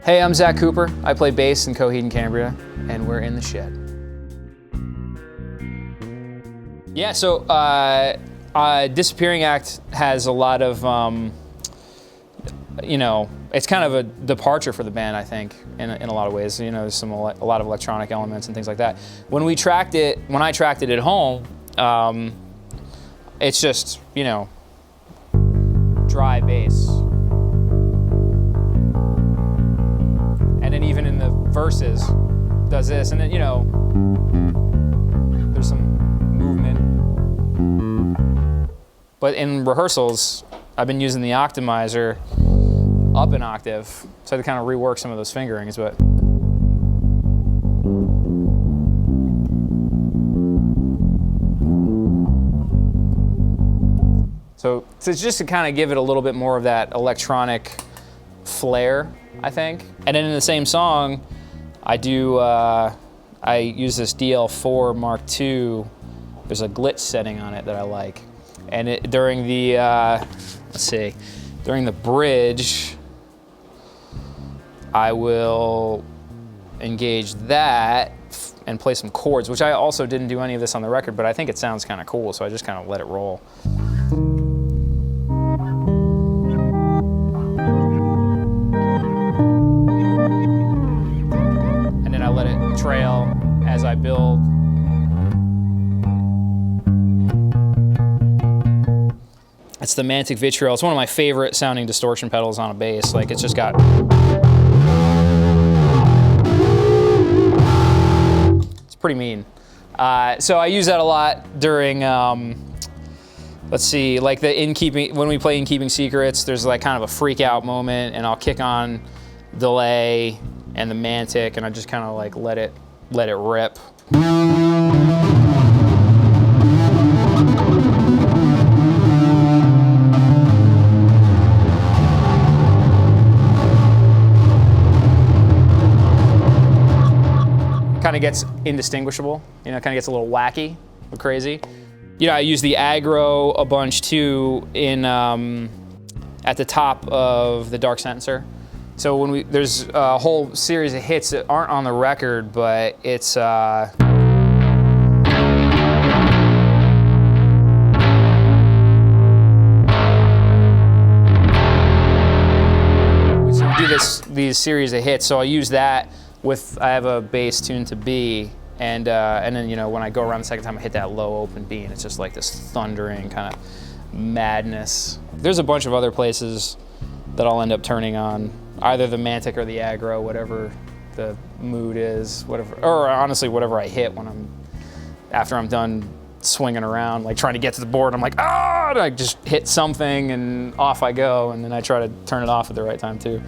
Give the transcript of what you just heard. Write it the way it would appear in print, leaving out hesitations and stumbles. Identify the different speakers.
Speaker 1: Hey, I'm Zach Cooper. I play bass in Coheed and Cambria, and we're in the shed. Yeah, so Disappearing Act has a lot of, you know, it's kind of a departure for the band, I think, in a lot of ways. You know, there's a lot of electronic elements and things like that. When I tracked it at home, it's just, you know, dry bass. And then even in the verses, does this, and then, you know, there's some movement. But in rehearsals, I've been using the optimizer up an octave, so I had to kind of rework some of those fingerings, but. So it's just to kind of give it a little bit more of that electronic flair, I think. And then in the same song, I use this DL4 Mark II. There's a glitch setting on it that I like. And during the, during the bridge, I will engage that and play some chords, which I also didn't do any of this on the record, but I think it sounds kind of cool, so I just kind of let it roll. And then I let it trail as I build. It's the Mantic Vitriol. It's one of my favorite sounding distortion pedals on a bass. Like, it's just got. It's pretty mean. So I use that a lot during, let's see, like when we play In Keeping Secrets, there's like kind of a freak out moment, and I'll kick on delay and the Mantic, and I just kind of like let it rip. Kind of gets indistinguishable, you know, kind of gets a little wacky, crazy. You know, I use the aggro a bunch too in at the top of the Dark Sentencer. So there's a whole series of hits that aren't on the record, but it's so we do these series of hits. So I use that. I have a bass tuned to B, and then, you know, when I go around the second time, I hit that low open B, and it's just like this thundering kind of madness. There's a bunch of other places that I'll end up turning on, either the Mantic or the aggro, whatever the mood is, whatever, or honestly, whatever I hit after I'm done swinging around, like trying to get to the board. I'm like, and I just hit something, and off I go, and then I try to turn it off at the right time too.